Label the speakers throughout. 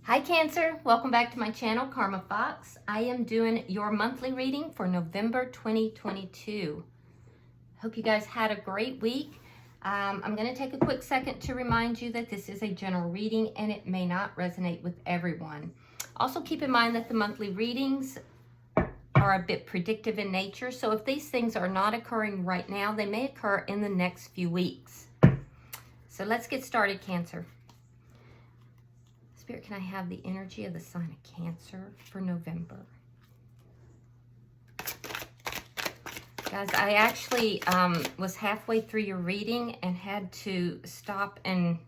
Speaker 1: Hi Cancer, welcome back to my channel, Karma Fox. I am doing your monthly reading for November 2022. Hope you guys had a great week. I'm going to take a quick second to remind you that this is a general reading and it may not resonate with everyone. Also keep in mind that the monthly readings are a bit predictive in nature, so if these things are not occurring right now, they may occur in the next few weeks. So let's get started, Cancer. Spirit, can I have the energy of the sign of Cancer for November? Guys, I actually was halfway through your reading and had to stop, and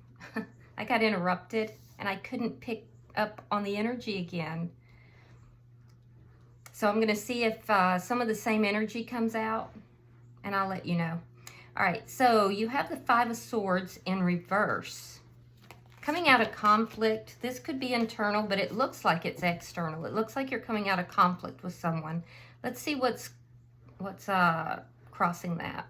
Speaker 1: I got interrupted and I couldn't pick up on the energy again. So I'm going to see if some of the same energy comes out, and I'll let you know. All right, so you have the Five of Swords in reverse. Coming out of conflict. This could be internal, but it looks like it's external. It looks like you're coming out of conflict with someone. Let's see what's crossing that.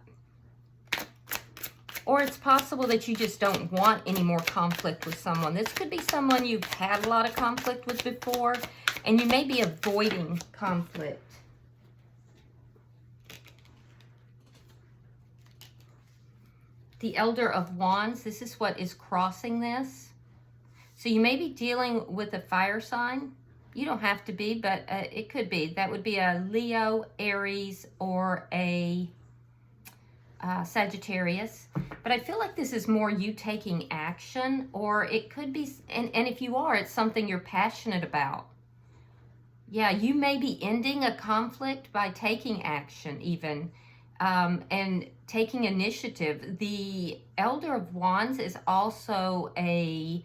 Speaker 1: Or it's possible that you just don't want any more conflict with someone. This could be someone you've had a lot of conflict with before, and you may be avoiding conflict. The Elder of Wands, this is what is crossing this. So you may be dealing with a fire sign. You don't have to be, but it could be. That would be a Leo, Aries, or a Sagittarius. But I feel like this is more you taking action, or it could be, and if you are, it's something you're passionate about. Yeah, you may be ending a conflict by taking action even. And taking initiative. The Elder of Wands is also a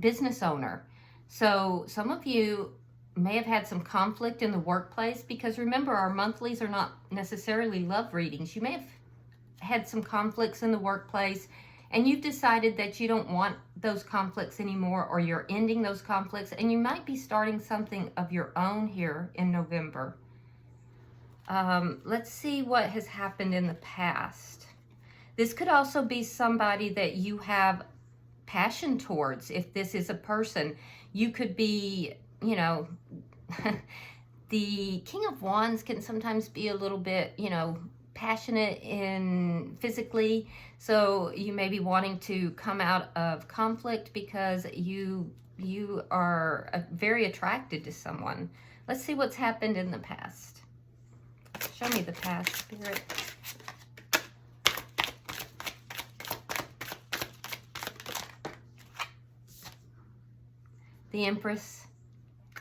Speaker 1: business owner. So some of you may have had some conflict in the workplace, because remember, our monthlies are not necessarily love readings. You may have had some conflicts in the workplace, and you've decided that you don't want those conflicts anymore, or you're ending those conflicts, and you might be starting something of your own here in November. Let's see what has happened in the past. This could also be somebody that you have passion towards. If this is a person, you could be, you know, the King of Wands can sometimes be a little bit, you know, passionate in physically, so you may be wanting to come out of conflict because you are very attracted to someone. Let's see what's happened in the past. Show me the past, Spirit. The Empress.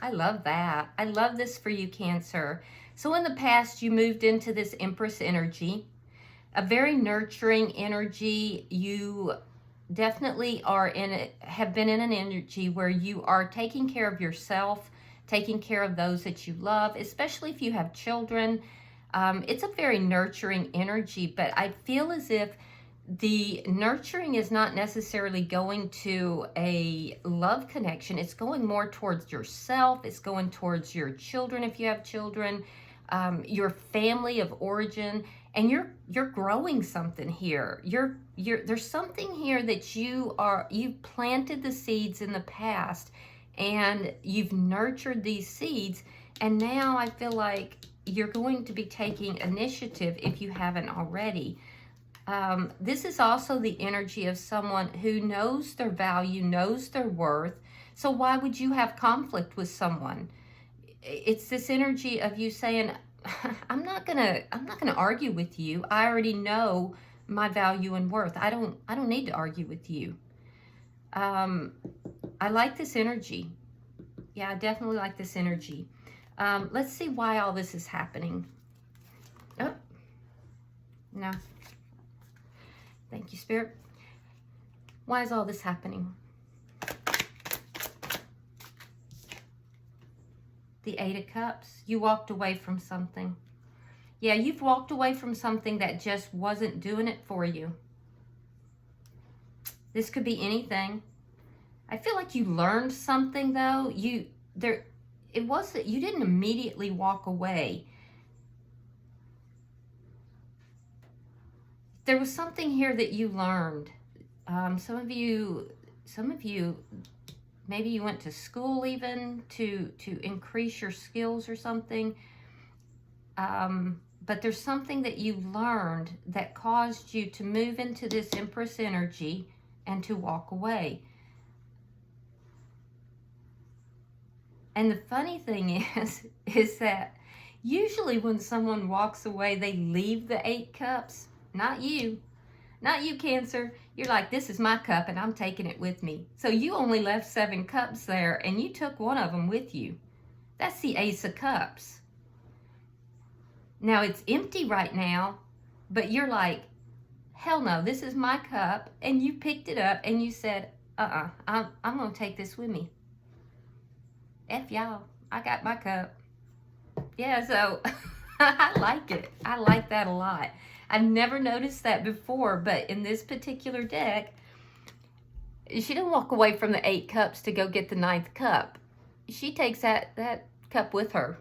Speaker 1: I love that. I love this for you, Cancer. So in the past, you moved into this Empress energy, a very nurturing energy. You definitely are in it, have been in an energy where you are taking care of yourself, taking care of those that you love, especially if you have children. It's a very nurturing energy, but I feel as if the nurturing is not necessarily going to a love connection. It's going more towards yourself. It's going towards your children if you have children, your family of origin, and you're growing something here. There's something here that you've planted the seeds in the past, and you've nurtured these seeds, and now I feel like you're going to be taking initiative if you haven't already. This is also the energy of someone who knows their value, knows their worth. So why would you have conflict with someone? It's this energy of you saying, I'm not gonna argue with you. I already know my value and worth. I don't need to argue with you. I like this energy. Yeah, I definitely like this energy. Let's see why all this is happening. Oh, no. Thank you, Spirit. Why is all this happening? The Eight of Cups. You walked away from something. Yeah, you've walked away from something that just wasn't doing it for you. This could be anything. I feel like you learned something, though. You didn't immediately walk away. There was something here that you learned. Some of you, maybe you went to school even to increase your skills or something. But there's something that you learned that caused you to move into this Empress energy and to walk away. And the funny thing is that usually when someone walks away, they leave the 8 cups. Not you. Not you, Cancer. You're like, this is my cup and I'm taking it with me. So you only left 7 cups there and you took one of them with you. That's the Ace of Cups. Now it's empty right now, but you're like, hell no, this is my cup. And you picked it up and you said, I'm going to take this with me. F y'all, I got my cup. Yeah, so I like it. I like that a lot. I've never noticed that before, but in this particular deck, she didn't walk away from the 8 cups to go get the 9th cup. She takes that cup with her.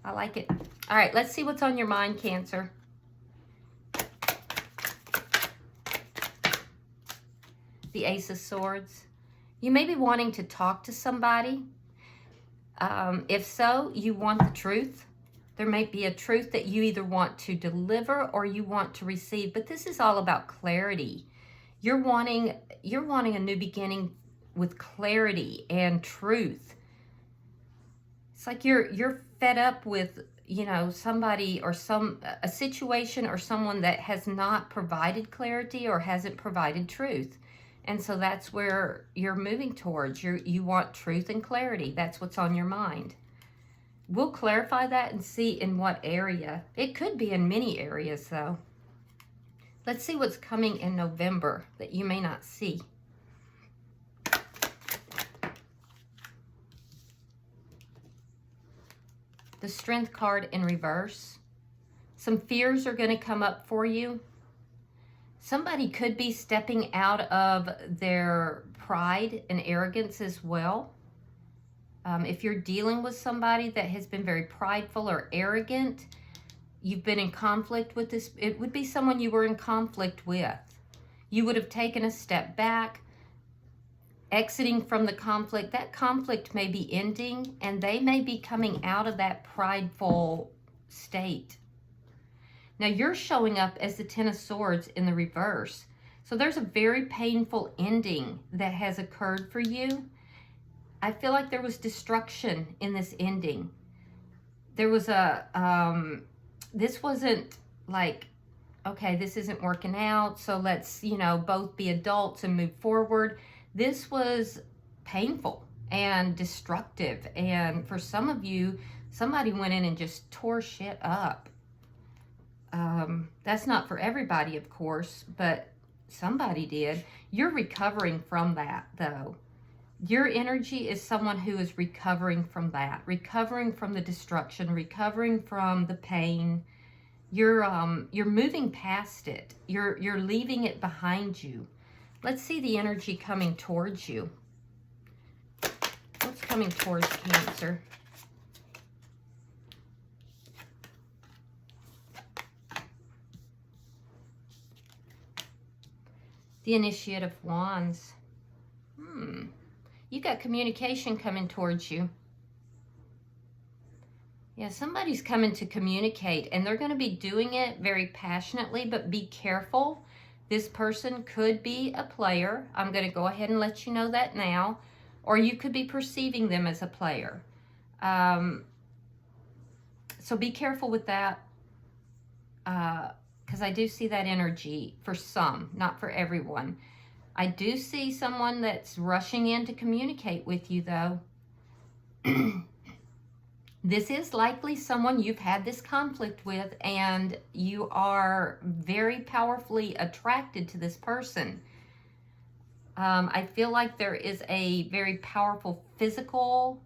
Speaker 1: I like it. All right, let's see what's on your mind, Cancer. The Ace of Swords. You may be wanting to talk to somebody. If so, you want the truth. There might be a truth that you either want to deliver or you want to receive, but this is all about clarity. You're wanting a new beginning with clarity and truth. It's like you're fed up with, somebody or a situation or someone that has not provided clarity or hasn't provided truth. And so that's where you're moving towards. You want truth and clarity. That's what's on your mind. We'll clarify that and see in what area. It could be in many areas, though. Let's see what's coming in November that you may not see. The Strength card in reverse. Some fears are going to come up for you. Somebody could be stepping out of their pride and arrogance as well. If you're dealing with somebody that has been very prideful or arrogant, you've been in conflict with this. It would be someone you were in conflict with. You would have taken a step back, exiting from the conflict. That conflict may be ending and they may be coming out of that prideful state. Now you're showing up as the Ten of Swords in the reverse. So there's a very painful ending that has occurred for you. I feel like there was destruction in this ending. There was this wasn't like, okay, this isn't working out, so let's, both be adults and move forward. This was painful and destructive. And for some of you, somebody went in and just tore shit up. That's not for everybody, of course, but somebody did. You're recovering from that, though. Your energy is someone who is recovering from that, recovering from the destruction, recovering from the pain. You're moving past it. You're leaving it behind you. Let's see the energy coming towards you. What's coming towards Cancer? The Initiate of Wands. You got communication coming towards you. Yeah, somebody's coming to communicate, and they're going to be doing it very passionately, but be careful. This person could be a player. I'm going to go ahead and let you know that now. Or you could be perceiving them as a player. So be careful with that. Because I do see that energy for some, not for everyone. I do see someone that's rushing in to communicate with you, though. This is likely someone you've had this conflict with, and you are very powerfully attracted to this person. I feel like there is a very powerful physical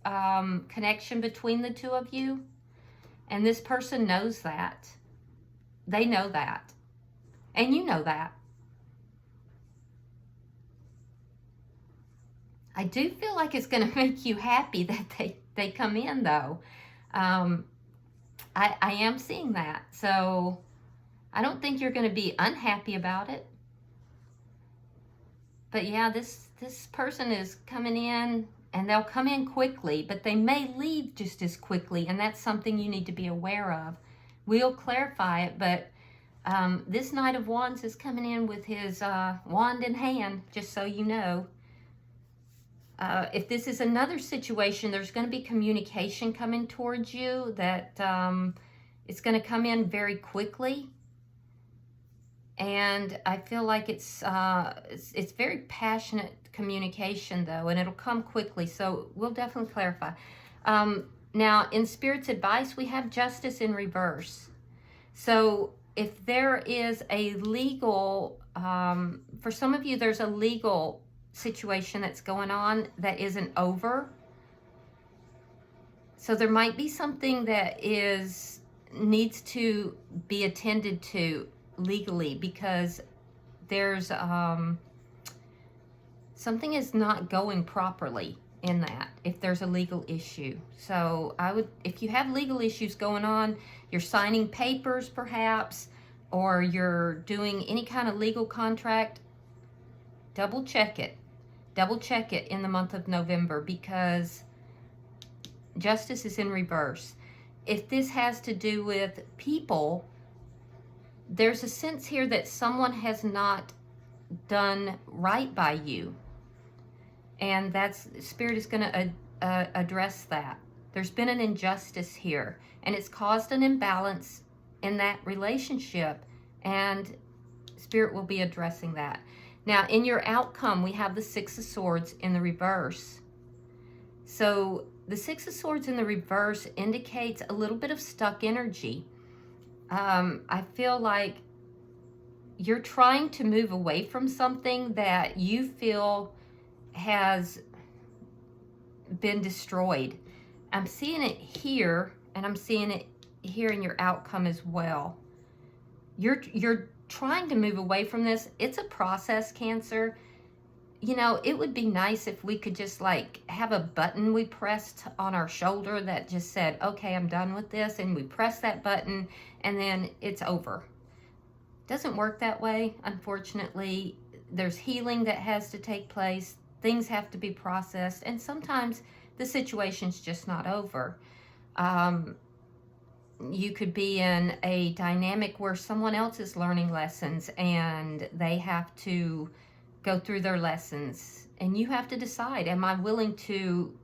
Speaker 1: connection between the two of you, and this person knows that. They know that, and you know that. I do feel like it's going to make you happy that they come in, though. I am seeing that. So I don't think you're going to be unhappy about it. But yeah, this person is coming in, and they'll come in quickly, but they may leave just as quickly, and that's something you need to be aware of. We'll clarify it, but this Knight of Wands is coming in with his wand in hand, just so you know. If this is another situation, there's going to be communication coming towards you that it's going to come in very quickly. And I feel like it's very passionate communication, though, and it'll come quickly. So we'll definitely clarify. Now, in Spirit's advice, we have Justice in reverse. So if there is a legal, for some of you, there's a legal situation that's going on that isn't over. So there might be something that needs to be attended to legally, because there's something is not going properly in that, if there's a legal issue. So if you have legal issues going on, you're signing papers perhaps, or you're doing any kind of legal contract, double check it in the month of November, because Justice is in reverse. If this has to do with people, there's a sense here that someone has not done right by you. And Spirit is going to address that. There's been an injustice here, and it's caused an imbalance in that relationship, and Spirit will be addressing that. Now, in your outcome, we have the Six of Swords in the reverse. So the Six of Swords in the reverse indicates a little bit of stuck energy. I feel like you're trying to move away from something that you feel has been destroyed. I'm seeing it here, and I'm seeing it here in your outcome as well. You're trying to move away from this. It's a process, Cancer. You know, it would be nice if we could just like have a button we pressed on our shoulder that just said, okay, I'm done with this, and we press that button and then it's over. Doesn't work that way, unfortunately. There's healing that has to take place. Things have to be processed, and sometimes the situation's just not over. You could be in a dynamic where someone else is learning lessons and they have to go through their lessons, and you have to decide, am I willing to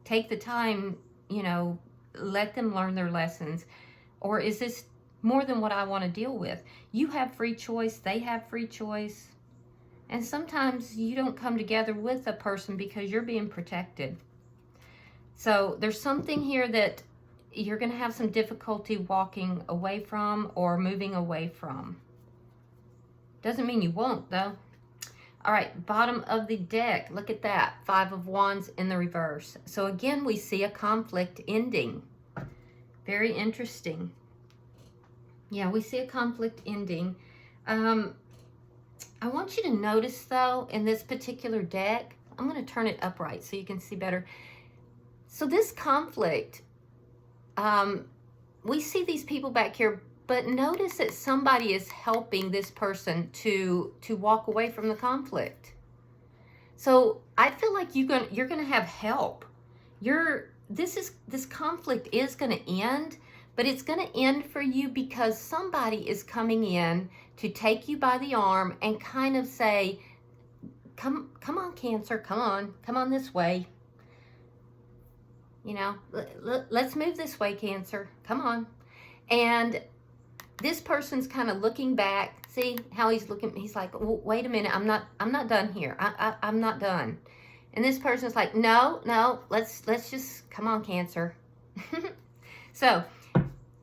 Speaker 1: take the time, let them learn their lessons, or is this more than what I want to deal with? You have free choice, they have free choice, and sometimes you don't come together with a person because you're being protected. So there's something here that you're going to have some difficulty walking away from or moving away from. Doesn't mean you won't, though. All right, bottom of the deck. Look at that. Five of Wands in the reverse. So again, we see a conflict ending. Very interesting. Yeah, we see a conflict ending. I want you to notice, though, in this particular deck, I'm going to turn it upright so you can see better. So this conflict, we see these people back here, but notice that somebody is helping this person to walk away from the conflict. So I feel like you're gonna have help. This conflict is gonna end, but it's gonna end for you because somebody is coming in to take you by the arm and kind of say, come on, Cancer, come on this way. Let's move this way, Cancer. Come on. And this person's kind of looking back. See how he's looking? He's like, wait a minute, I'm not done here. I'm not done. And this person's like, no, let's just, come on, Cancer. So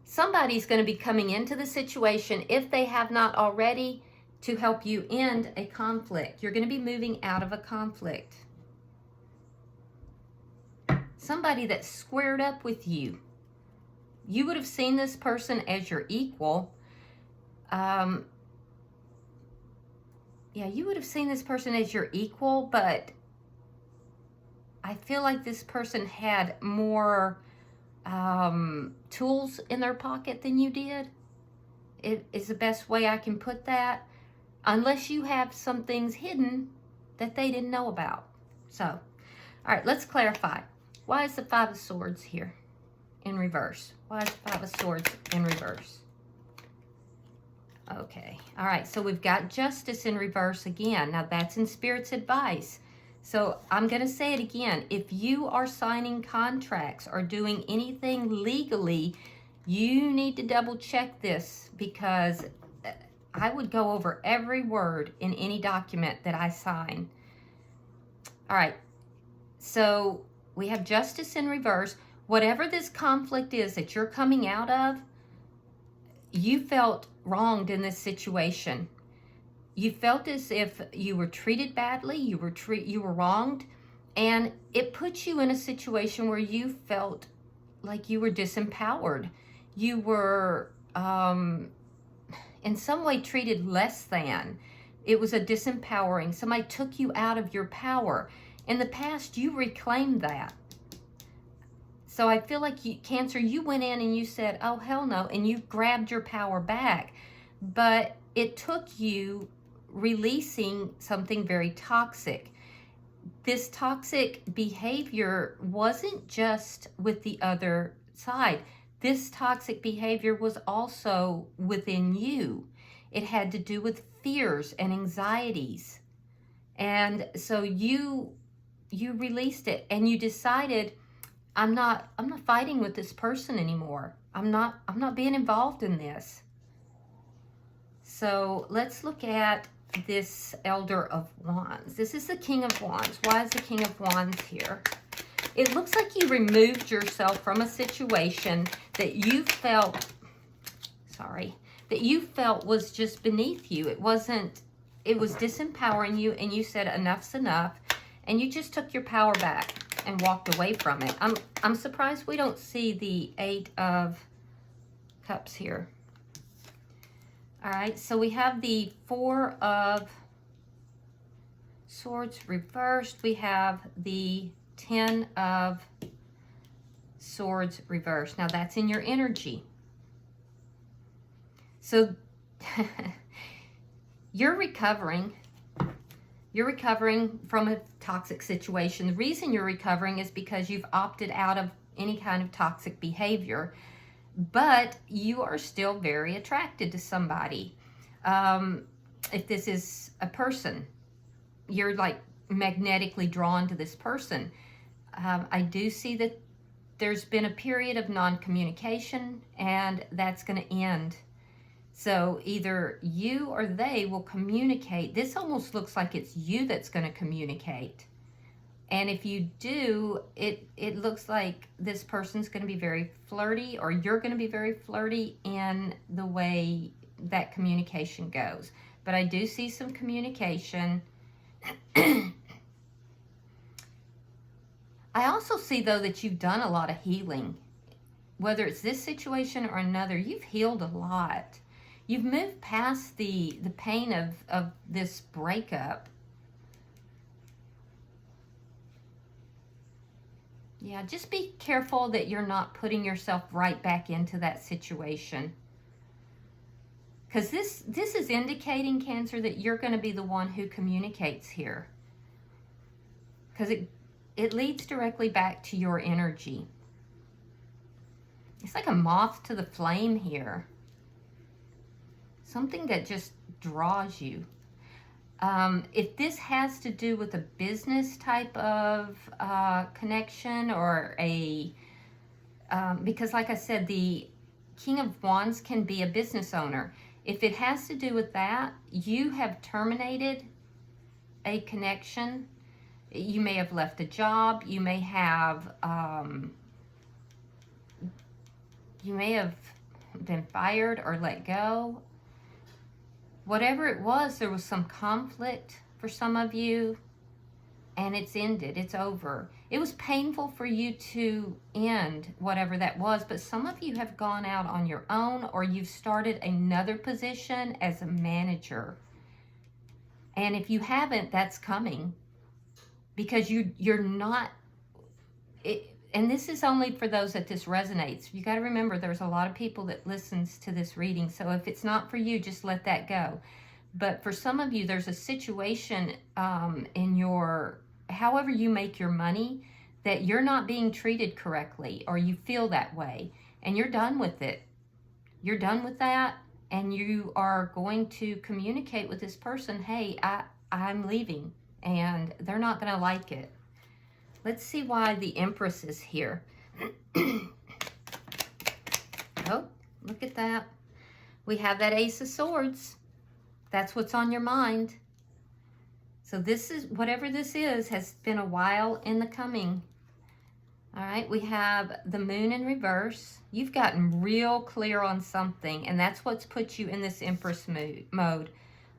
Speaker 1: somebody's going to be coming into the situation, if they have not already, to help you end a conflict. You're going to be moving out of a conflict. Somebody that squared up with you. You would have seen this person as your equal. You would have seen this person as your equal, but I feel like this person had more tools in their pocket than you did. It is the best way I can put that, unless you have some things hidden that they didn't know about. So, all right, let's clarify. Why is the Five of Swords here in reverse? Why is the Five of Swords in reverse? Okay, all right, so we've got Justice in reverse again. Now, that's in Spirit's advice. So I'm going to say it again. If you are signing contracts or doing anything legally, you need to double check this, because I would go over every word in any document that I sign. All right, so we have Justice in reverse. Whatever this conflict is that you're coming out of, you felt wronged in this situation. You felt as if you were treated badly, you were wronged, and it puts you in a situation where you felt like you were disempowered. You were in some way treated less than. It was a disempowering. Somebody took you out of your power. In the past, you reclaimed that. So I feel like Cancer, you went in and you said, oh, hell no, and you grabbed your power back. But it took you releasing something very toxic. This toxic behavior wasn't just with the other side. This toxic behavior was also within you. It had to do with fears and anxieties. And so you released it, and you decided, I'm not fighting with this person anymore. I'm not being involved in this. So let's look at this Elder of Wands. This is the King of Wands. Why is the King of Wands here? It looks like you removed yourself from a situation that you felt, that you felt was just beneath you. It was disempowering you, and you said enough's enough, and you just took your power back and walked away from it. I'm surprised we don't see the Eight of Cups here. All right, so we have the Four of Swords reversed. We have the Ten of Swords reversed. Now that's in your energy. So you're recovering. You're recovering from a toxic situation. The reason you're recovering is because you've opted out of any kind of toxic behavior, but you are still very attracted to somebody. If this is a person, you're like magnetically drawn to this person. I do see that there's been a period of non-communication, and that's going to end. So either you or they will communicate. This almost looks like it's you that's going to communicate. And if you do, it looks like this person's going to be very flirty, or you're going to be very flirty in the way that communication goes. But I do see some communication. I also see, though, that you've done a lot of healing. Whether it's this situation or another, you've healed a lot. You've moved past the pain of this breakup. Yeah, just be careful that you're not putting yourself right back into that situation. Because this is indicating, Cancer, that you're going to be the one who communicates here. Because it leads directly back to your energy. It's like a moth to the flame here. Something that just draws you. If this has to do with a business type of connection, or because like I said, the King of Wands can be a business owner. If it has to do with that, you have terminated a connection. You may have left a job. You may have been fired or let go. Whatever it was, there was some conflict for some of you, and it's ended. It's over. It was painful for you to end whatever that was, but some of you have gone out on your own, or you've started another position as a manager. And if you haven't, that's coming, because you're not... and this is only for those that this resonates. You got to remember there's a lot of people that listens to this reading. So if it's not for you, just let that go. But for some of you, there's a situation in your, however you make your money, that you're not being treated correctly, or you feel that way, and you're done with it. You're done with that, and you are going to communicate with this person, hey, I'm leaving, and they're not going to like it. Let's see why the Empress is here. Oh, look at that. We have that Ace of Swords. That's what's on your mind. So this is, whatever this is, has been a while in the coming. All right, we have the Moon in reverse. You've gotten real clear on something, and that's what's put you in this Empress mode.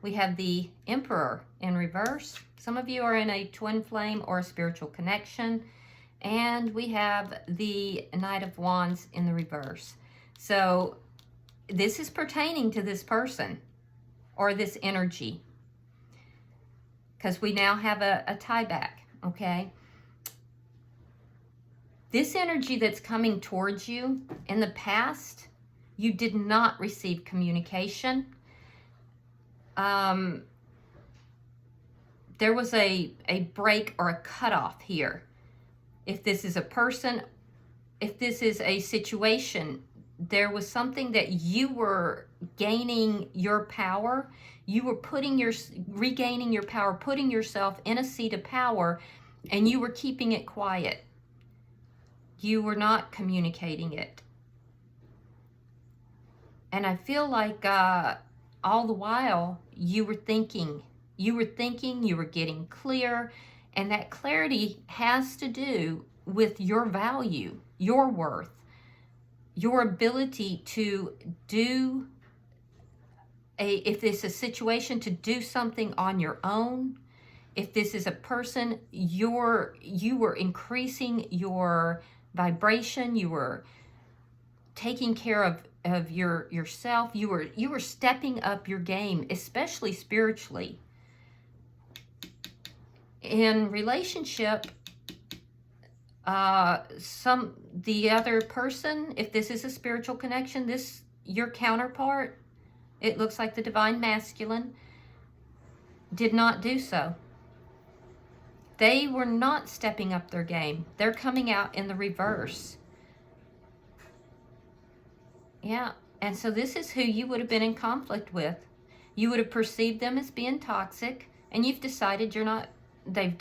Speaker 1: We have the Emperor in reverse. Some of you are in a twin flame or a spiritual connection. And we have the Knight of Wands in the reverse. So this is pertaining to this person or this energy, because we now have a tie back, okay? This energy that's coming towards you, in the past, you did not receive communication. There was a break or a cutoff here. If this is a person, if this is a situation, there was something that you were gaining your power. You were regaining your power, putting yourself in a seat of power, and you were keeping it quiet. You were not communicating it. And I feel like all the while you were thinking, you were getting clear, and that clarity has to do with your value, your worth, your ability to do if this is a situation, to do something on your own. If this is a person, you were increasing your vibration, you were taking care of yourself, you were stepping up your game, especially spiritually. In relationship, the other person, if this is a spiritual connection, your counterpart, it looks like the divine masculine, did not do so. They were not stepping up their game. They're coming out in the reverse. Yeah, and so this is who you would have been in conflict with. You would have perceived them as being toxic, and you've decided you're not. They've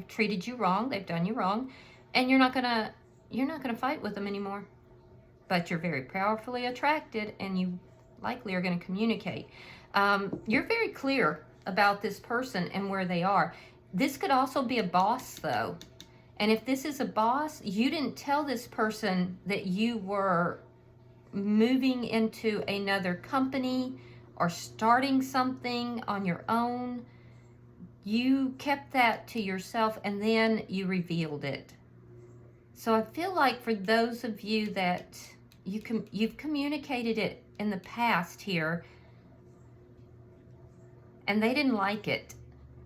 Speaker 1: treated you wrong. They've done you wrong, and you're not gonna fight with them anymore. But you're very powerfully attracted, and you likely are going to communicate. You're very clear about this person and where they are. This could also be a boss, though. And if this is a boss, you didn't tell this person that you were moving into another company or starting something on your own. You kept that to yourself, and then you revealed it. So I feel like for those of you that you've communicated it in the past here, and they didn't like it.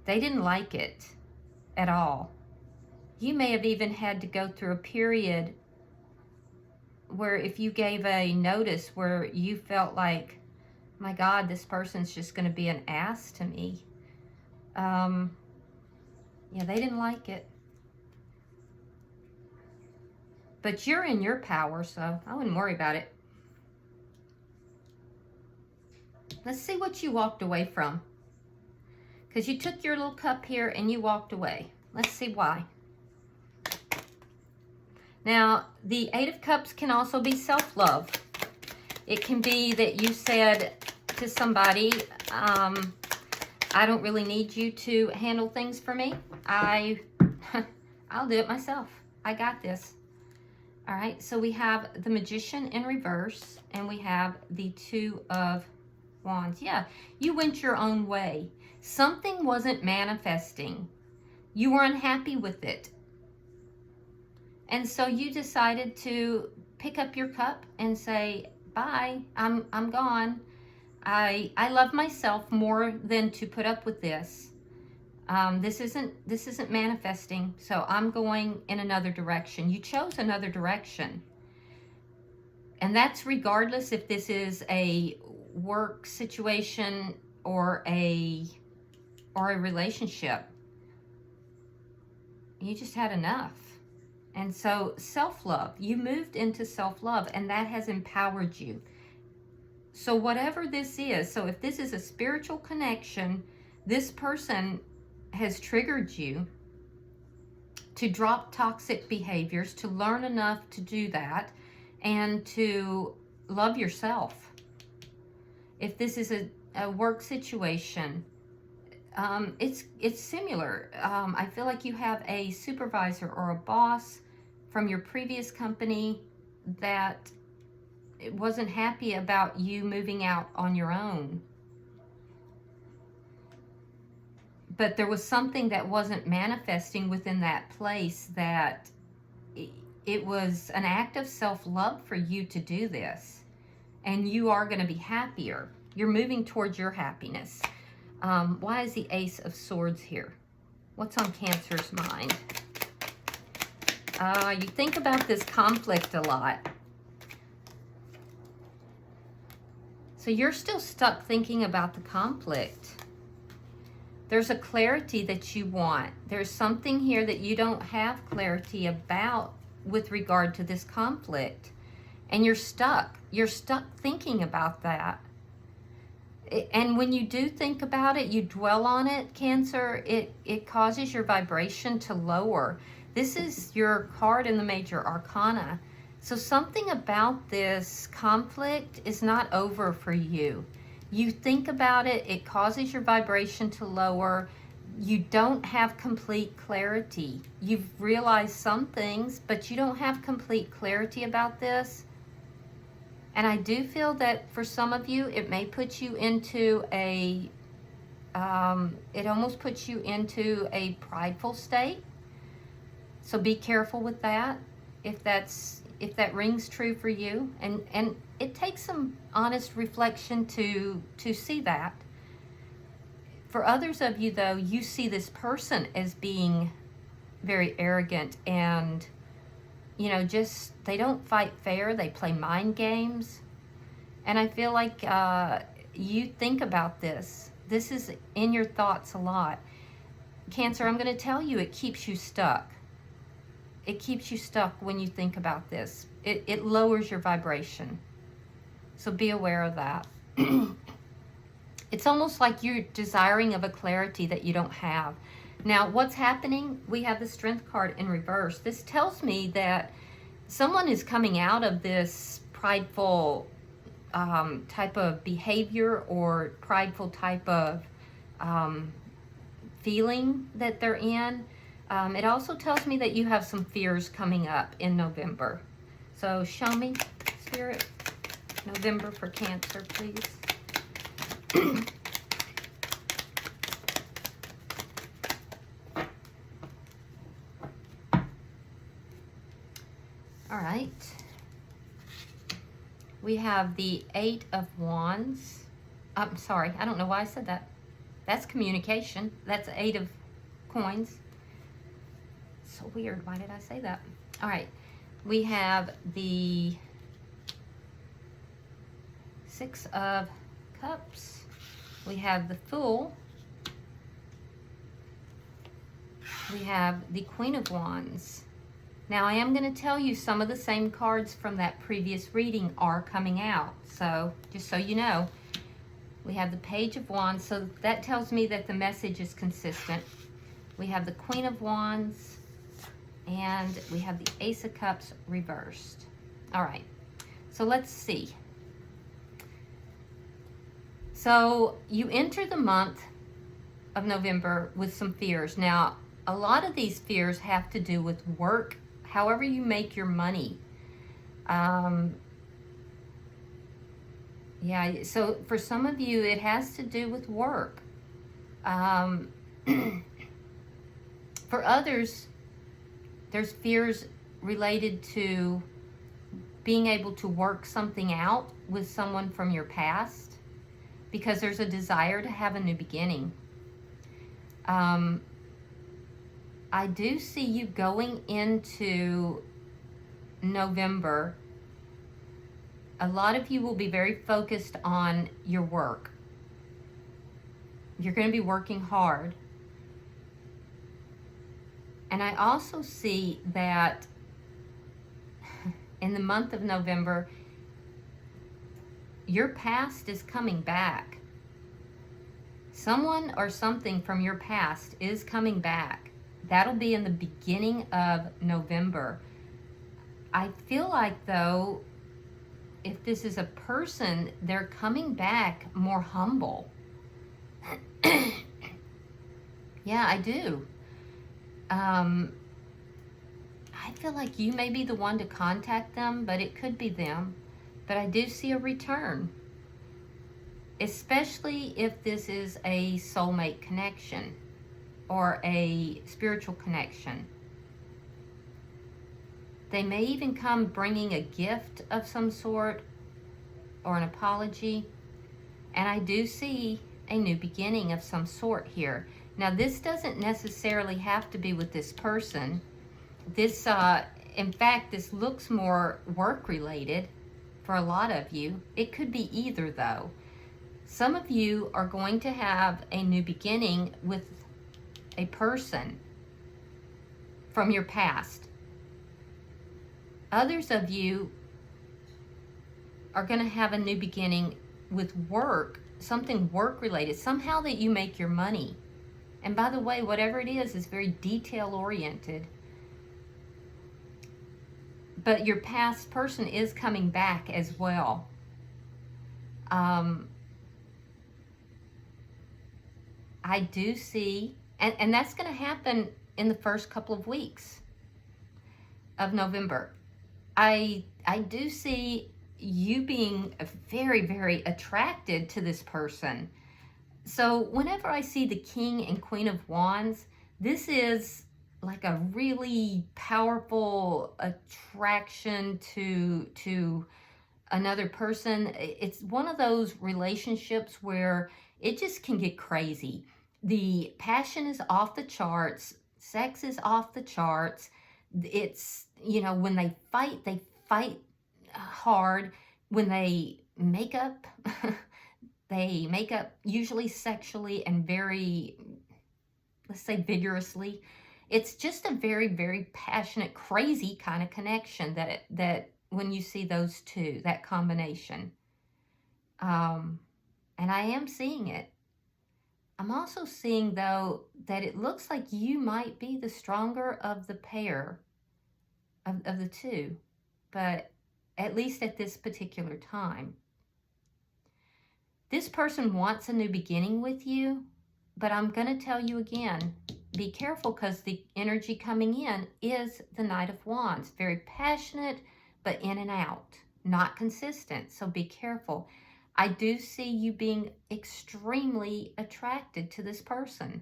Speaker 1: They didn't like it at all. You may have even had to go through a period where if you gave a notice where you felt like, my God, this person's just going to be an ass to me. Yeah, they didn't like it. But you're in your power, so I wouldn't worry about it. Let's see what you walked away from. Because you took your little cup here and you walked away. Let's see why. Now, the Eight of Cups can also be self-love. It can be that you said to somebody, I don't really need you to handle things for me. I'll do it myself. I got this. All right, so we have the Magician in reverse, and we have the Two of Wands. Yeah, you went your own way. Something wasn't manifesting. You were unhappy with it. And so you decided to pick up your cup and say, bye, I'm gone. I love myself more than to put up with this. This isn't manifesting, so I'm going in another direction. You chose another direction. And that's regardless if this is a work situation or a relationship. You just had enough. And so self-love, you moved into self-love, and that has empowered you. So whatever this is, so if this is a spiritual connection, this person has triggered you to drop toxic behaviors, to learn enough to do that, and to love yourself. If this is a work situation, it's similar. I feel like you have a supervisor or a boss from your previous company that wasn't happy about you moving out on your own. But there was something that wasn't manifesting within that place, that it was an act of self-love for you to do this. And you are going to be happier. You're moving towards your happiness. Why is the Ace of Swords here? What's on Cancer's mind? You think about this conflict a lot. So you're still stuck thinking about the conflict. There's a clarity that you want. There's something here that you don't have clarity about with regard to this conflict. And you're stuck. You're stuck thinking about that. And when you do think about it, you dwell on it, Cancer, it causes your vibration to lower. This is your card in the Major Arcana. So something about this conflict is not over for you. You think about it, it causes your vibration to lower. You don't have complete clarity. You've realized some things, but you don't have complete clarity about this. And I do feel that for some of you, it may put you into it almost puts you into a prideful state. So be careful with that, if that rings true for you. And it takes some honest reflection to see that. For others of you, though, you see this person as being very arrogant and, just, they don't fight fair. They play mind games. And I feel like you think about this. This is in your thoughts a lot. Cancer, I'm going to tell you, it keeps you stuck. It keeps you stuck when you think about this. It lowers your vibration. So be aware of that. It's almost like you're desiring of a clarity that you don't have. Now, what's happening? We have the Strength card in reverse. This tells me that someone is coming out of this prideful type of behavior or prideful type of feeling that they're in. It also tells me that you have some fears coming up in November. So show me, Spirit, November for Cancer, please. All right. We have the Eight of Wands. I'm sorry, I don't know why I said that. That's communication. That's Eight of Coins. So weird. Why did I say that? All right. We have the Six of Cups. We have the Fool. We have the Queen of Wands. Now, I am going to tell you some of the same cards from that previous reading are coming out. So, just so you know, we have the Page of Wands. So that tells me that the message is consistent. We have the Queen of Wands. And we have the Ace of Cups reversed. All right. So let's see. So you enter the month of November with some fears. Now, a lot of these fears have to do with work, however you make your money. Yeah, so for some of you, it has to do with work. For others, there's fears related to being able to work something out with someone from your past, because there's a desire to have a new beginning. I do see you going into November. A lot of you will be very focused on your work. You're going to be working hard. And I also see that in the month of November, your past is coming back. Someone or something from your past is coming back. That'll be in the beginning of November. I feel like, though, if this is a person, they're coming back more humble. Yeah, I do. I feel like you may be the one to contact them, but it could be them. But I do see a return, especially if this is a soulmate connection or a spiritual connection. They may even come bringing a gift of some sort or an apology. And I do see a new beginning of some sort here. Now, this doesn't necessarily have to be with this person. This, in fact, this looks more work-related for a lot of you. It could be either, though. Some of you are going to have a new beginning with a person from your past. Others of you are going to have a new beginning with work, something work-related, somehow that you make your money. And by the way, whatever it is very detail-oriented. But your past person is coming back as well. I do see, and that's going to happen in the first couple of weeks of November. I do see you being very, very attracted to this person. So whenever I see the King and Queen of Wands, this is like a really powerful attraction to another person. It's one of those relationships where it just can get crazy. The passion is off the charts. Sex is off the charts. It's, you know, when they fight hard. When they make up, they make up usually sexually and very, let's say, vigorously. It's just a very, very passionate, crazy kind of connection that when you see those two, that combination. And I am seeing it. I'm also seeing, though, that it looks like you might be the stronger of the pair of the two, but at least at this particular time. This person wants a new beginning with you, but I'm going to tell you again, be careful, because the energy coming in is the Knight of Wands. Very passionate, but in and out, not consistent, so be careful. I do see you being extremely attracted to this person.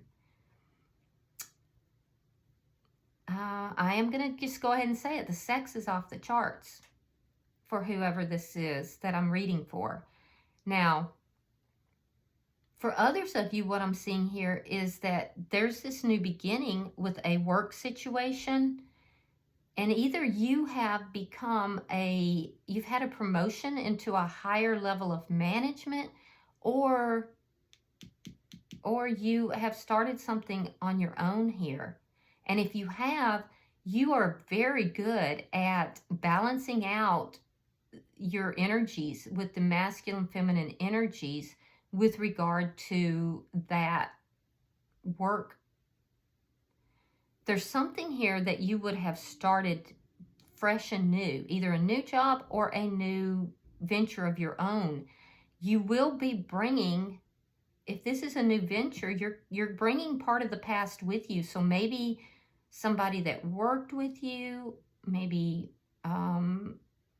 Speaker 1: I am going to just go ahead and say it. The sex is off the charts for whoever this is that I'm reading for. Now, for others of you, what I'm seeing here is that there's this new beginning with a work situation. And either you have become you've had a promotion into a higher level of management, or you have started something on your own here. And if you have, you are very good at balancing out your energies with the masculine, feminine energies with regard to that work. There's something here that you would have started fresh and new, either a new job or a new venture of your own. You will be bringing, if this is a new venture, you're bringing part of the past with you. So maybe somebody that worked with you, maybe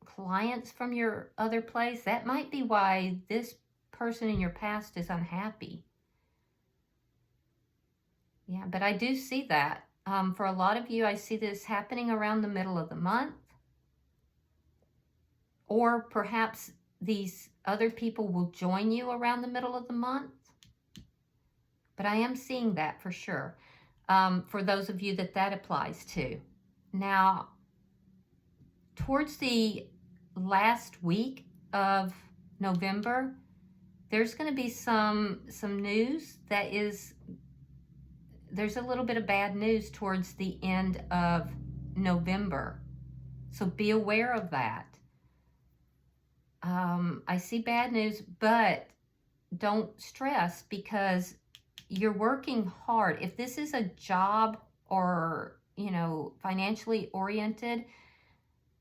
Speaker 1: clients from your other place. That might be why this person in your past is unhappy. Yeah, but I do see that. For a lot of you, I see this happening around the middle of the month. Or perhaps these other people will join you around the middle of the month. But I am seeing that for sure, for those of you that that applies to. Now, towards the last week of November, there's going to be some news that is, there's a little bit of bad news towards the end of November. So be aware of that. I see bad news, but don't stress because you're working hard. If this is a job or, you know, financially oriented,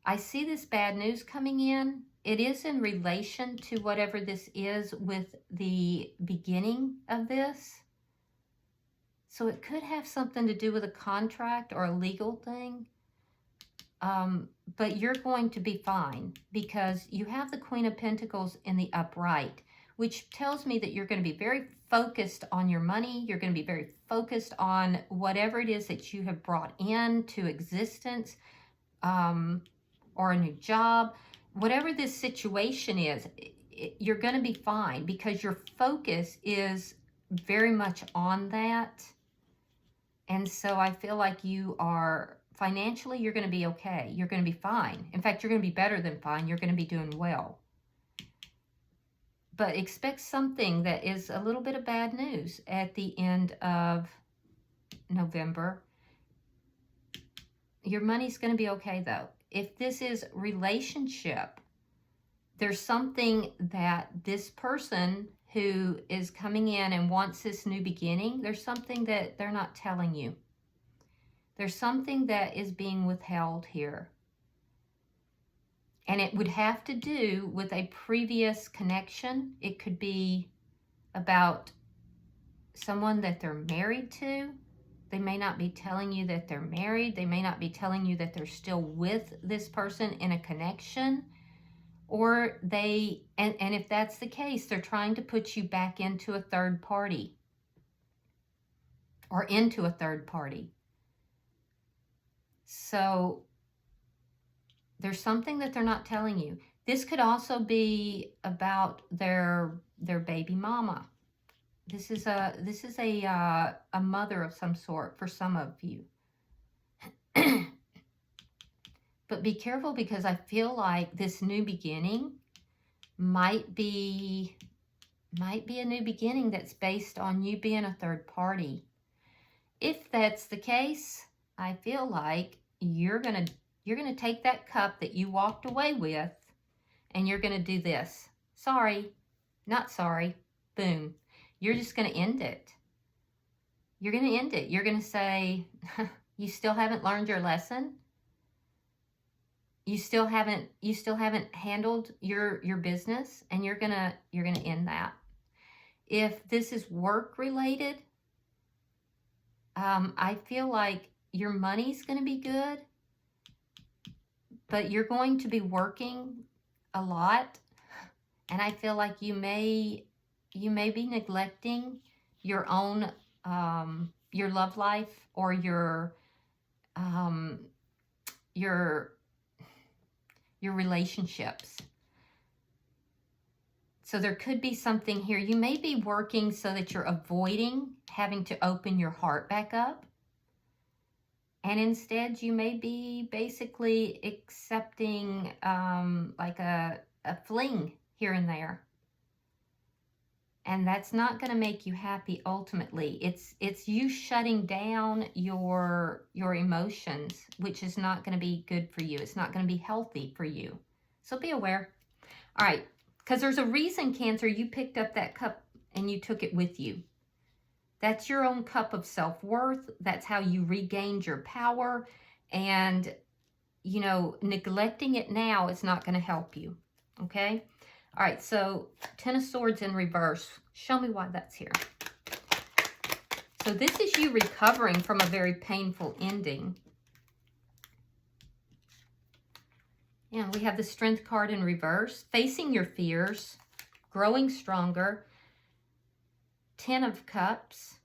Speaker 1: I see this bad news coming in. It is in relation to whatever this is with the beginning of this. So it could have something to do with a contract or a legal thing. But you're going to be fine because you have the Queen of Pentacles in the upright, which tells me that you're going to be very focused on your money. You're going to be very focused on whatever it is that you have brought into existence, or a new job. Whatever this situation is, you're going to be fine because your focus is very much on that. And so I feel like you are, financially, you're going to be okay. You're going to be fine. In fact, you're going to be better than fine. You're going to be doing well. But expect something that is a little bit of bad news at the end of November. Your money's going to be okay, though. If this is relationship, there's something that this person who is coming in and wants this new beginning, there's something that they're not telling you. There's something that is being withheld here. And it would have to do with a previous connection. It could be about someone that they're married to. They may not be telling you that they're married. They may not be telling you that they're still with this person in a connection. Or they, and if that's the case, they're trying to put you back into a third party. Or into a third party. So there's something that they're not telling you. This could also be about their baby mama. This is a mother of some sort for some of you. But be careful because I feel like this new beginning might be a new beginning that's based on you being a third party. If that's the case, I feel like you're gonna take that cup that you walked away with and you're gonna do this. Sorry, not sorry, boom. You're just gonna end it. You're gonna end it. You're gonna say, you still haven't learned your lesson. You still haven't handled your business, and you're gonna end that. If this is work related, I feel like your money's gonna be good, but you're going to be working a lot, and I feel like you may be neglecting your own your love life or your relationships. So there could be something here. You may be working so that you're avoiding having to open your heart back up. And instead, you may be basically accepting like a fling here and there. And that's not going to make you happy ultimately. It's you shutting down your emotions, which is not going to be good for you. It's not going to be healthy for you. So be aware. All right, because there's a reason, Cancer, you picked up that cup and you took it with you. That's your own cup of self-worth. That's how you regained your power. And, you know, neglecting it now is not going to help you. Okay? All right, so Ten of Swords in reverse. Show me why that's here. So this is you recovering from a very painful ending. And we have the Strength card in reverse. Facing your fears. Growing stronger. Ten of Cups.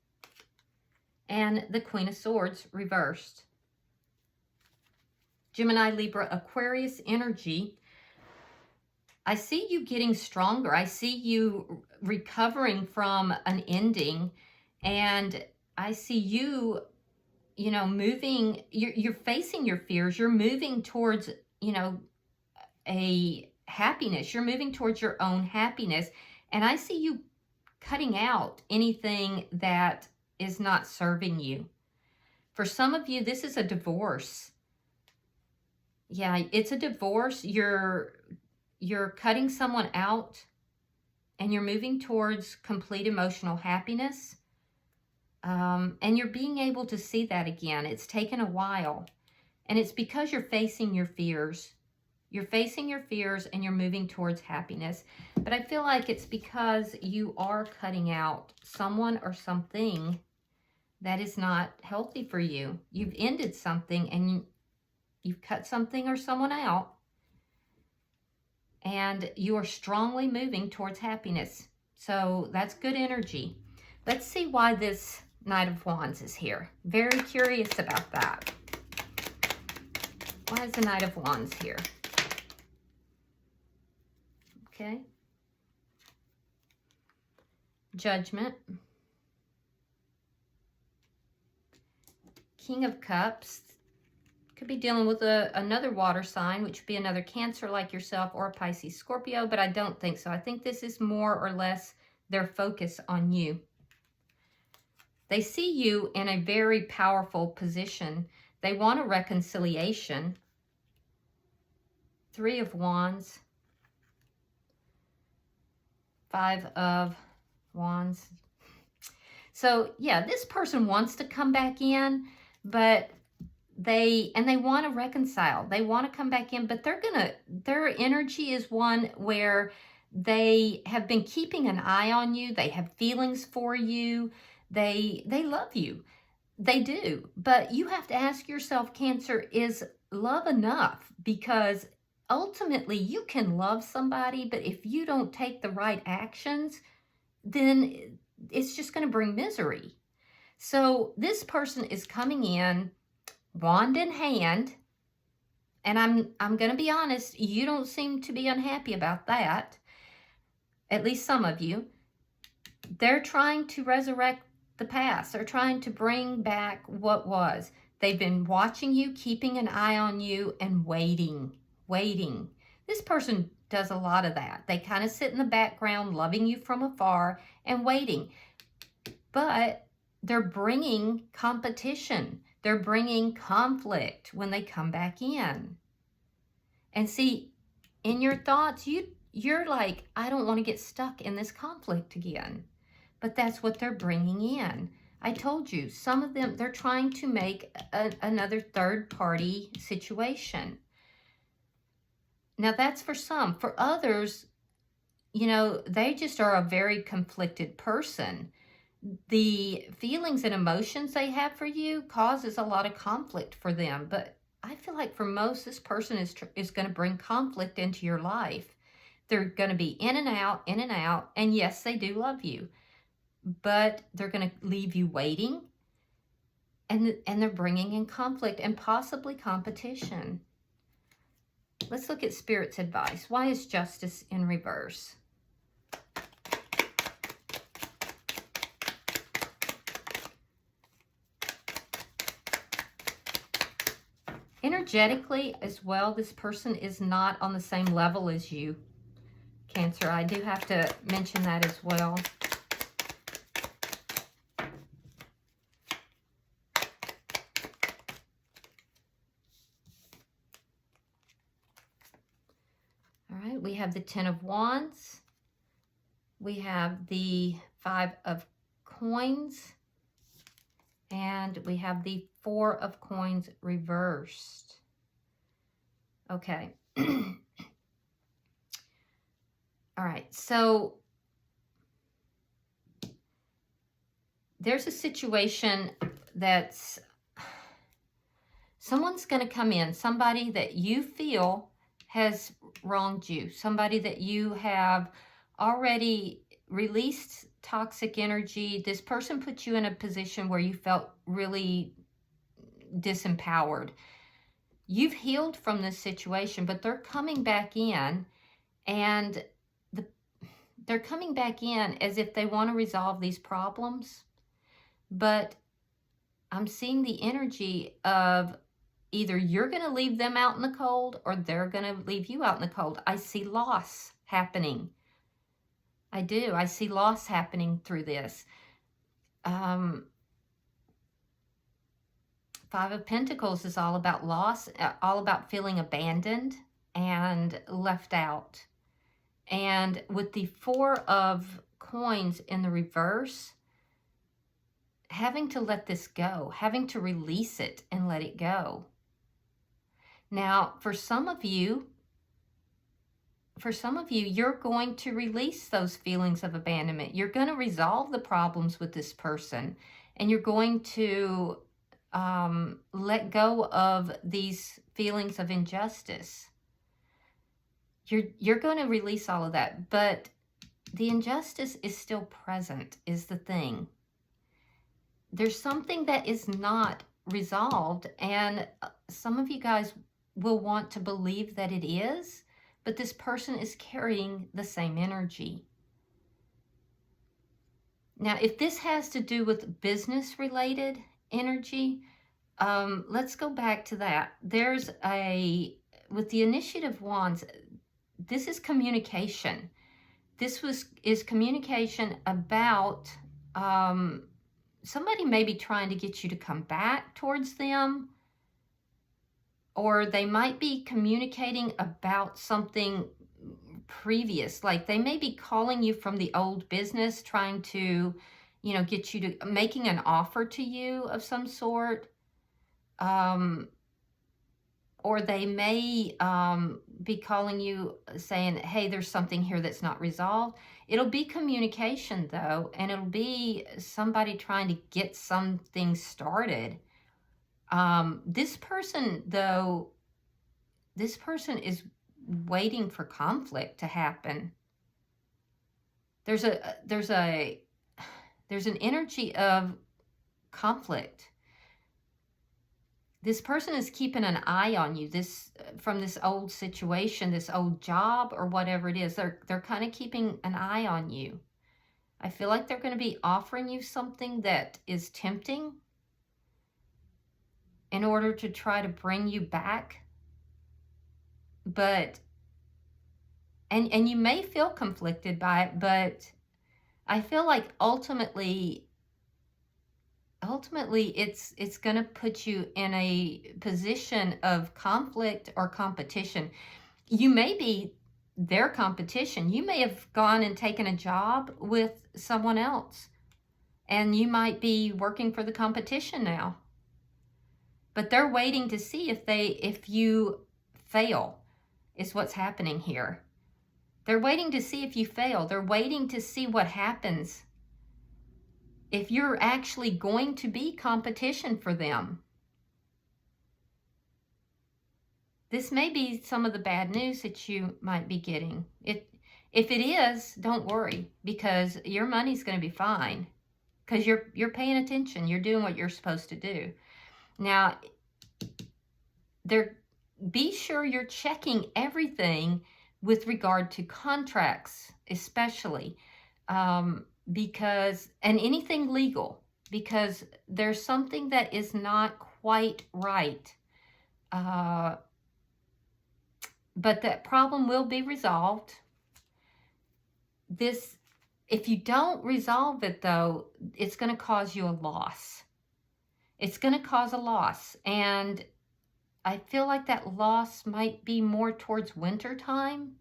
Speaker 1: And the Queen of Swords reversed. Gemini, Libra, Aquarius energy. I see you getting stronger. I see you recovering from an ending. And I see you, you know, moving, you're facing your fears. You're moving towards, you know, a happiness. You're moving towards your own happiness. And I see you cutting out anything that is not serving you. For some of you, this is a divorce. Yeah, it's a divorce. You're cutting someone out and you're moving towards complete emotional happiness. And you're being able to see that again. It's taken a while. And it's because you're facing your fears. You're facing your fears and you're moving towards happiness. But I feel like it's because you are cutting out someone or something that is not healthy for you. You've ended something and you've cut something or someone out. And you are strongly moving towards happiness. So that's good energy. Let's see why this Knight of Wands is here. Very curious about that. Why is the Knight of Wands here? Okay. Judgment. King of Cups. Could be dealing with another water sign, which would be another Cancer like yourself or a Pisces, Scorpio, but I don't think so. I think this is more or less their focus on you. They see you in a very powerful position. They want a reconciliation. Three of Wands. Five of Wands. So yeah, this person wants to come back in, but they want to reconcile. They want to come back in, but their energy is one where they have been keeping an eye on you. They have feelings for you. They love you. They do. But you have to ask yourself, Cancer, is love enough? Because ultimately you can love somebody, but if you don't take the right actions, then it's just going to bring misery. So this person is coming in, wand in hand, and I'm going to be honest, you don't seem to be unhappy about that. At least some of you. They're trying to resurrect the past. They're trying to bring back what was. They've been watching you, keeping an eye on you, and waiting. This person does a lot of that. They kind of sit in the background, loving you from afar and waiting. But they're bringing competition. They're bringing conflict when they come back in. And see, in your thoughts, you're like, I don't want to get stuck in this conflict again. But that's what they're bringing in. I told you, some of them, they're trying to make another third-party situation. Now, that's for some. For others, you know, they just are a very conflicted person. The feelings and emotions they have for you causes a lot of conflict for them. But I feel like for most, this person is going to bring conflict into your life. They're going to be in and out, in and out. And yes, they do love you. But they're going to leave you waiting. And they're bringing in conflict and possibly competition. Let's look at Spirit's advice. Why is Justice in reverse? Energetically as well, this person is not on the same level as you, Cancer. I do have to mention that as well. All right, we have the Ten of Wands. We have the Five of Coins. And we have the Four of Coins reversed. Okay. All right, so there's a situation that's someone's going to come in, somebody that you feel has wronged you, somebody that you have already released toxic energy. This person put you in a position where you felt really disempowered. You've healed from this situation, but they're coming back in, and they're coming back in as if they want to resolve these problems. but I'm seeing the energy of either you're going to leave them out in the cold or they're going to leave you out in the cold. I see loss happening. I do. I see loss happening through this. Five of Pentacles is all about loss, all about feeling abandoned and left out. And with the Four of Coins in the reverse, having to let this go, having to release it and let it go. Now, for some of you, you're going to release those feelings of abandonment. You're going to resolve the problems with this person, and you're going to let go of these feelings of injustice. You're going to release all of that, but the injustice is still present, is the thing. There's something that is not resolved, and some of you guys will want to believe that it is, but this person is carrying the same energy. Now, if this has to do with business-related energy, let's go back to that. With the Initiative Wands, this is communication. This is communication about somebody may be trying to get you to come back towards them, or they might be communicating about something previous. Like they may be calling you from the old business, trying to, get you to, making an offer to you of some sort. Or they may be calling you saying, hey, there's something here that's not resolved. It'll be communication, though, and it'll be somebody trying to get something started. This person, though, is waiting for conflict to happen. There's an energy of conflict. This person is keeping an eye on you, from this old situation, this old job, or whatever it is. They're kind of keeping an eye on you. I feel like they're going to be offering you something that is tempting in order to try to bring you back. But, and you may feel conflicted by it, but I feel like ultimately it's going to put you in a position of conflict or competition. You may be their competition. You may have gone and taken a job with someone else, and you might be working for the competition now. But they're waiting to see if you fail, is what's happening here. They're waiting to see if you fail. They're waiting to see what happens if you're actually going to be competition for them. This may be some of the bad news that you might be getting. If it is, don't worry, because your money's going to be fine, because you're paying attention. You're doing what you're supposed to do. Now, be sure you're checking everything with regard to contracts, especially. Because anything legal, because there's something that is not quite right. But that problem will be resolved. If you don't resolve it, though, it's going to cause you a loss. It's going to cause a loss. And I feel like that loss might be more towards winter time.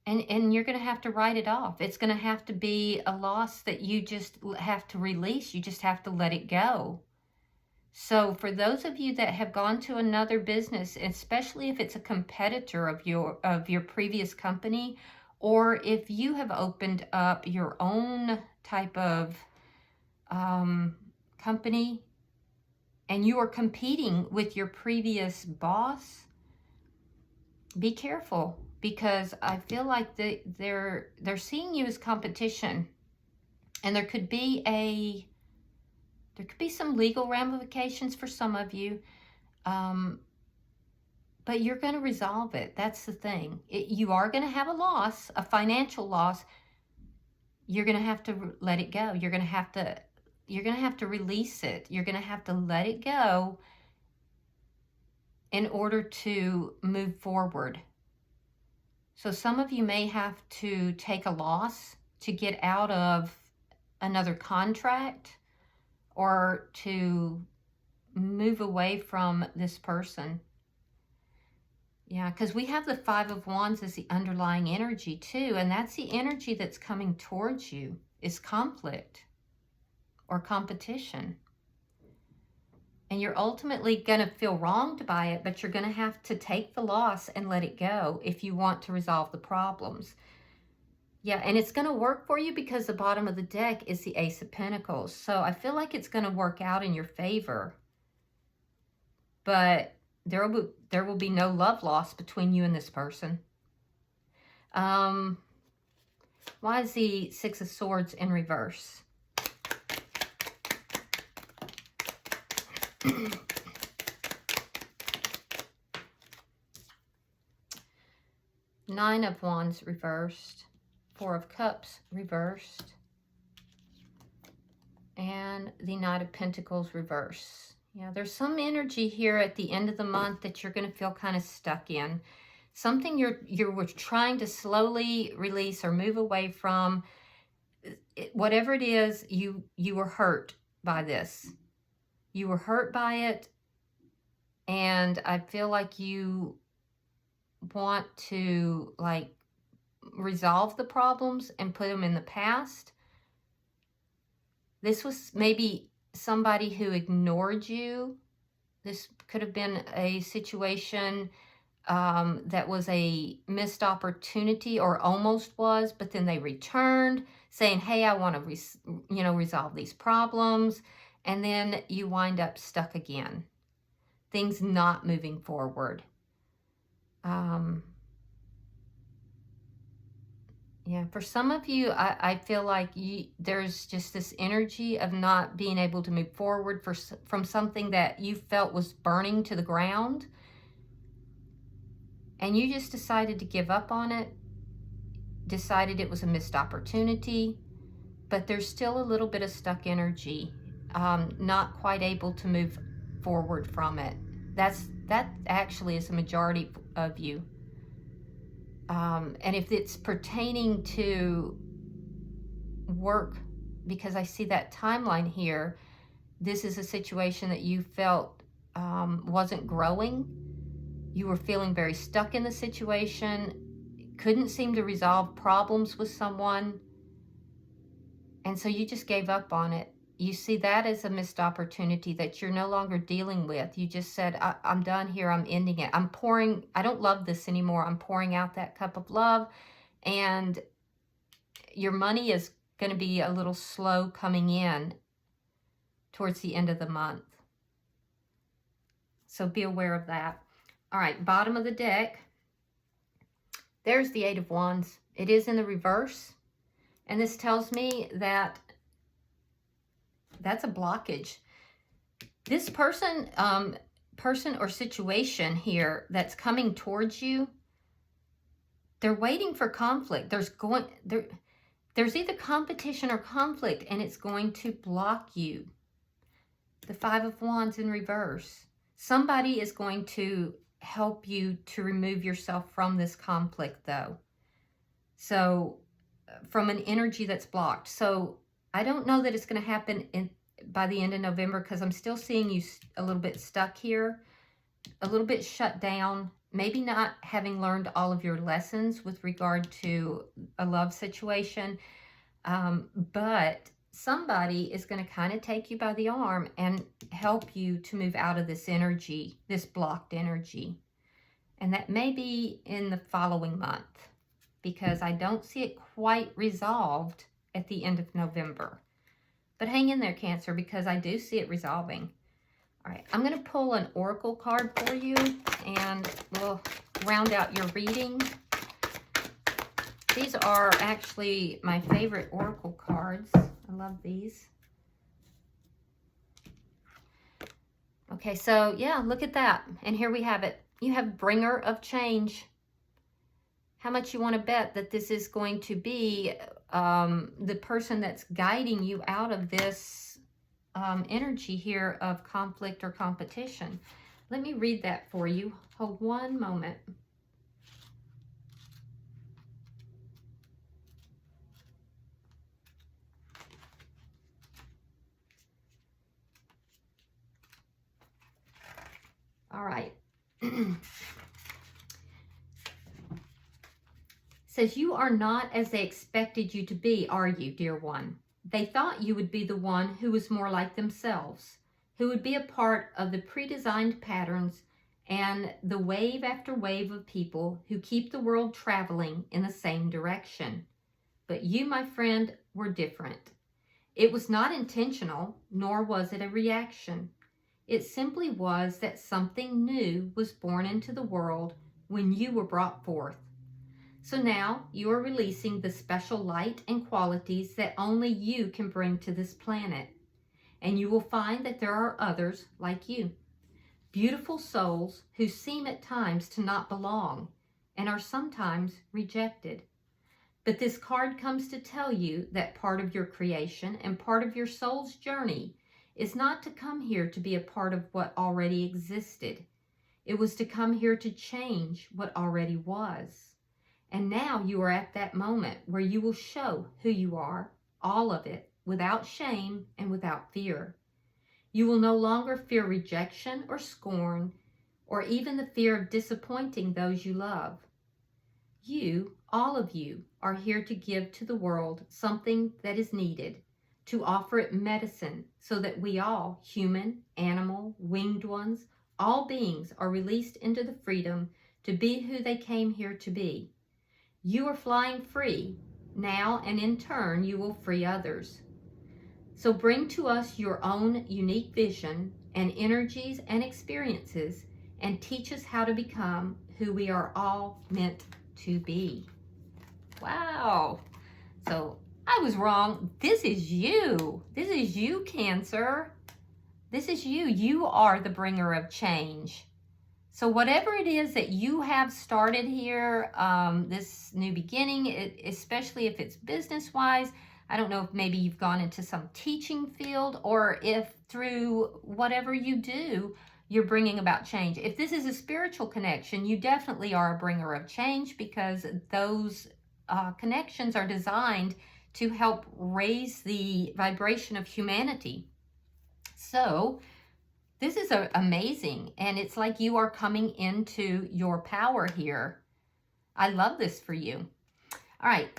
Speaker 1: And you're going to have to write it off. It's going to have to be a loss that you just have to release. You just have to let it go. So for those of you that have gone to another business, especially if it's a competitor of your previous company, or if you have opened up your own type of company and you are competing with your previous boss, be careful. Because I feel like they're seeing you as competition, and there could be some legal ramifications for some of you, but you're going to resolve it. That's the thing. You are going to have a loss, a financial loss, you're going to have to let it go. You're going to have to release it. You're going to have to let it go in order to move forward. So some of you may have to take a loss to get out of another contract or to move away from this person. Yeah, because we have the Five of Wands as the underlying energy too, and that's the energy that's coming towards you, is conflict or competition. And you're ultimately going to feel wronged by it, but you're going to have to take the loss and let it go if you want to resolve the problems. Yeah, and it's going to work for you because the bottom of the deck is the Ace of Pentacles. So I feel like it's going to work out in your favor. But there will be no love lost between you and this person. Why is the Six of Swords in reverse? Nine of Wands reversed. Four of Cups reversed. And the Knight of Pentacles reversed. Yeah, there's some energy here at the end of the month that you're going to feel kind of stuck in. Something you're trying to slowly release or move away from. Whatever it is, you were hurt by this. You were hurt by it, and I feel like you want to like resolve the problems and put them in the past. This was maybe somebody who ignored you. This could have been a situation that was a missed opportunity or almost was, but then they returned saying, hey, I want to resolve these problems. And then you wind up stuck again. Things not moving forward. Yeah, for some of you, I feel like there's just this energy of not being able to move forward from something that you felt was burning to the ground. And you just decided to give up on it, decided it was a missed opportunity, but there's still a little bit of stuck energy, not quite able to move forward from it. That actually is a majority of you. And if it's pertaining to work, because I see that timeline here, this is a situation that you felt wasn't growing. You were feeling very stuck in the situation, couldn't seem to resolve problems with someone, and so you just gave up on it. You see that as a missed opportunity that you're no longer dealing with. You just said, I'm done here. I'm ending it. I don't love this anymore. I'm pouring out that cup of love. And your money is going to be a little slow coming in towards the end of the month. So be aware of that. All right, bottom of the deck. There's the Eight of Wands. It is in the reverse. And this tells me that that's a blockage. This person or situation here that's coming towards you, they're waiting for conflict. There's either competition or conflict, and it's going to block you. The Five of Wands in reverse. Somebody is going to help you to remove yourself from this conflict, though. So, from an energy that's blocked. So, I don't know that it's going to happen by the end of November, because I'm still seeing you a little bit stuck here, a little bit shut down, maybe not having learned all of your lessons with regard to a love situation. But somebody is going to kind of take you by the arm and help you to move out of this energy, this blocked energy. And that may be in the following month, because I don't see it quite resolved at the end of November. But hang in there, Cancer, because I do see it resolving. All right, I'm going to pull an oracle card for you, and we'll round out your reading. These are actually my favorite oracle cards. I love these. Okay, so yeah, look at that. And here we have it. You have Bringer of Change. How much you want to bet that this is going to be the person that's guiding you out of this energy here of conflict or competition. Let me read that for you. Hold one moment. All right. Says, you are not as they expected you to be, are you, dear one? They thought you would be the one who was more like themselves, who would be a part of the pre-designed patterns and the wave after wave of people who keep the world traveling in the same direction. But you, my friend, were different. It was not intentional, nor was it a reaction. It simply was that something new was born into the world when you were brought forth. So now you are releasing the special light and qualities that only you can bring to this planet. And you will find that there are others like you. Beautiful souls who seem at times to not belong and are sometimes rejected. But this card comes to tell you that part of your creation and part of your soul's journey is not to come here to be a part of what already existed. It was to come here to change what already was. And now you are at that moment where you will show who you are, all of it, without shame and without fear. You will no longer fear rejection or scorn, or even the fear of disappointing those you love. You, all of you, are here to give to the world something that is needed, to offer it medicine so that we all, human, animal, winged ones, all beings are released into the freedom to be who they came here to be. You are flying free now, and in turn, you will free others. So bring to us your own unique vision and energies and experiences, and teach us how to become who we are all meant to be. Wow. So I was wrong. This is you. This is you, Cancer. This is you. You are the bringer of change. So whatever it is that you have started here, this new beginning, especially if it's business-wise, I don't know if maybe you've gone into some teaching field, or if through whatever you do, you're bringing about change. If this is a spiritual connection, you definitely are a bringer of change, because those connections are designed to help raise the vibration of humanity. So this is amazing, and it's like you are coming into your power here. I love this for you. All right,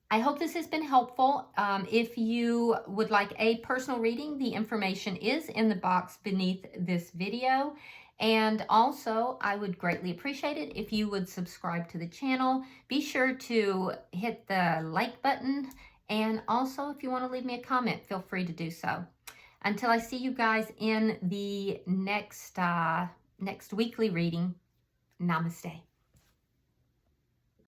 Speaker 1: I hope this has been helpful. If you would like a personal reading, the information is in the box beneath this video. And also, I would greatly appreciate it if you would subscribe to the channel. Be sure to hit the like button, and also if you want to leave me a comment, feel free to do so. Until I see you guys in the next weekly reading, namaste.